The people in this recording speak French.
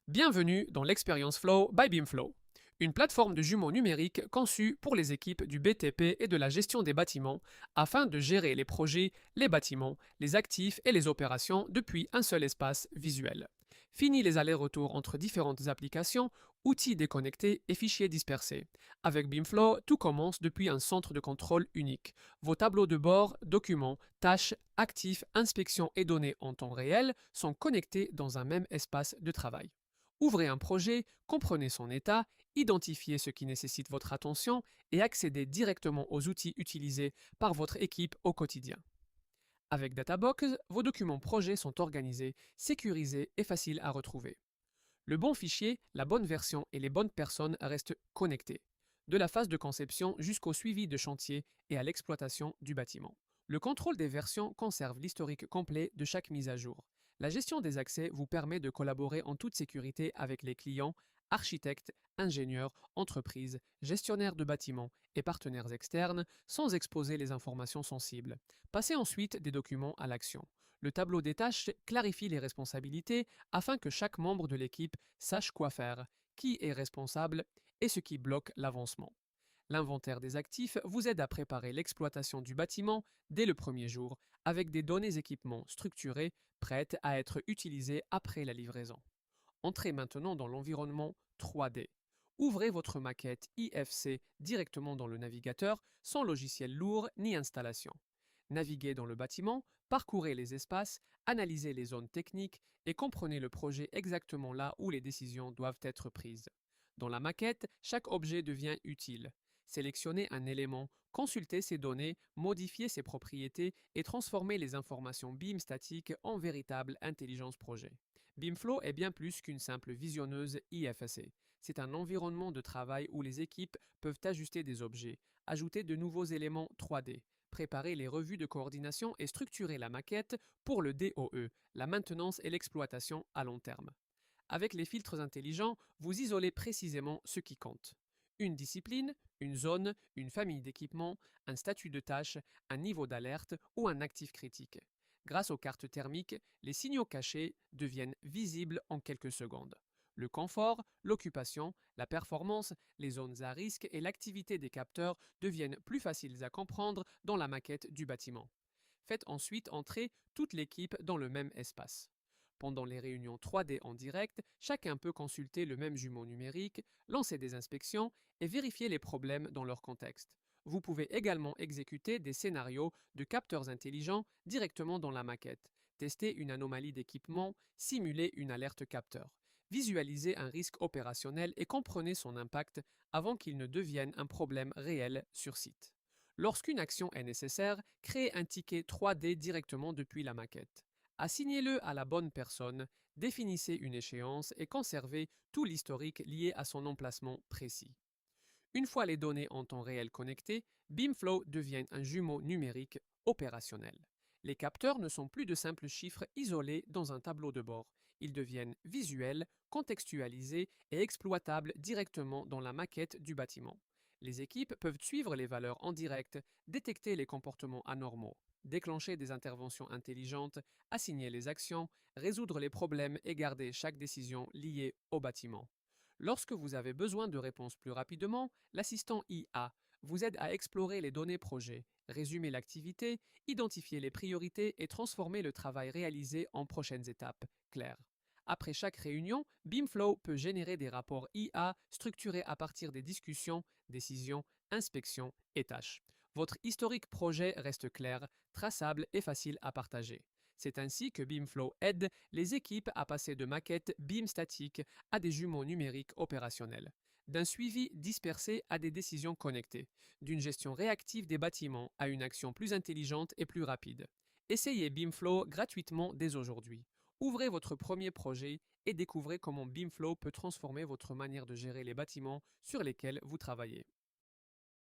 Bienvenue dans l'Experience Flow by Beamflow, une plateforme de jumeaux numériques conçue pour les équipes du BTP et de la gestion des bâtiments afin de gérer les projets, les bâtiments, les actifs et les opérations depuis un seul espace visuel. Fini les allers-retours entre différentes applications, outils déconnectés et fichiers dispersés. Avec Beamflow, tout commence depuis un centre de contrôle unique. Vos tableaux de bord, documents, tâches, actifs, inspections et données en temps réel sont connectés dans un même espace de travail. Ouvrez un projet, comprenez son état, identifiez ce qui nécessite votre attention et accédez directement aux outils utilisés par votre équipe au quotidien. Avec Databox, vos documents projets sont organisés, sécurisés et faciles à retrouver. Le bon fichier, la bonne version et les bonnes personnes restent connectés, de la phase de conception jusqu'au suivi de chantier et à l'exploitation du bâtiment. Le contrôle des versions conserve l'historique complet de chaque mise à jour. La gestion des accès vous permet de collaborer en toute sécurité avec les clients, architectes, ingénieurs, entreprises, gestionnaires de bâtiments et partenaires externes sans exposer les informations sensibles. Passez ensuite des documents à l'action. Le tableau des tâches clarifie les responsabilités afin que chaque membre de l'équipe sache quoi faire, qui est responsable et ce qui bloque l'avancement. L'inventaire des actifs vous aide à préparer l'exploitation du bâtiment dès le premier jour avec des données équipements structurées prêtes à être utilisées après la livraison. Entrez maintenant dans l'environnement 3D. Ouvrez votre maquette IFC directement dans le navigateur sans logiciel lourd ni installation. Naviguez dans le bâtiment, parcourez les espaces, analysez les zones techniques et comprenez le projet exactement là où les décisions doivent être prises. Dans la maquette, chaque objet devient utile. Sélectionnez un élément, consultez ses données, modifiez ses propriétés et transformez les informations BIM statiques en véritable intelligence projet. BIMFlow est bien plus qu'une simple visionneuse IFC. C'est un environnement de travail où les équipes peuvent ajuster des objets, ajouter de nouveaux éléments 3D, préparer les revues de coordination et structurer la maquette pour le DOE, la maintenance et l'exploitation à long terme. Avec les filtres intelligents, vous isolez précisément ce qui compte. Une discipline, une zone, une famille d'équipements, un statut de tâche, un niveau d'alerte ou un actif critique. Grâce aux cartes thermiques, les signaux cachés deviennent visibles en quelques secondes. Le confort, l'occupation, la performance, les zones à risque et l'activité des capteurs deviennent plus faciles à comprendre dans la maquette du bâtiment. Faites ensuite entrer toute l'équipe dans le même espace. Pendant les réunions 3D en direct, chacun peut consulter le même jumeau numérique, lancer des inspections et vérifier les problèmes dans leur contexte. Vous pouvez également exécuter des scénarios de capteurs intelligents directement dans la maquette, tester une anomalie d'équipement, simuler une alerte capteur. Visualisez un risque opérationnel et comprenez son impact avant qu'il ne devienne un problème réel sur site. Lorsqu'une action est nécessaire, créez un ticket 3D directement depuis la maquette. Assignez-le à la bonne personne, définissez une échéance et conservez tout l'historique lié à son emplacement précis. Une fois les données en temps réel connectées, BIMFlow devient un jumeau numérique opérationnel. Les capteurs ne sont plus de simples chiffres isolés dans un tableau de bord. Ils deviennent visuels, contextualisés et exploitables directement dans la maquette du bâtiment. Les équipes peuvent suivre les valeurs en direct, détecter les comportements anormaux, déclencher des interventions intelligentes, assigner les actions, résoudre les problèmes et garder chaque décision liée au bâtiment. Lorsque vous avez besoin de réponses plus rapidement, l'assistant IA vous aide à explorer les données projets, résumer l'activité, identifier les priorités et transformer le travail réalisé en prochaines étapes claires. Après chaque réunion, BIMFlow peut générer des rapports IA structurés à partir des discussions, décisions, inspections et tâches. Votre historique projet reste clair, traçable et facile à partager. C'est ainsi que BIMFlow aide les équipes à passer de maquettes BIM statiques à des jumeaux numériques opérationnels, d'un suivi dispersé à des décisions connectées, d'une gestion réactive des bâtiments à une action plus intelligente et plus rapide. Essayez BIMFlow gratuitement dès aujourd'hui. Ouvrez votre premier projet et découvrez comment BIMFlow peut transformer votre manière de gérer les bâtiments sur lesquels vous travaillez.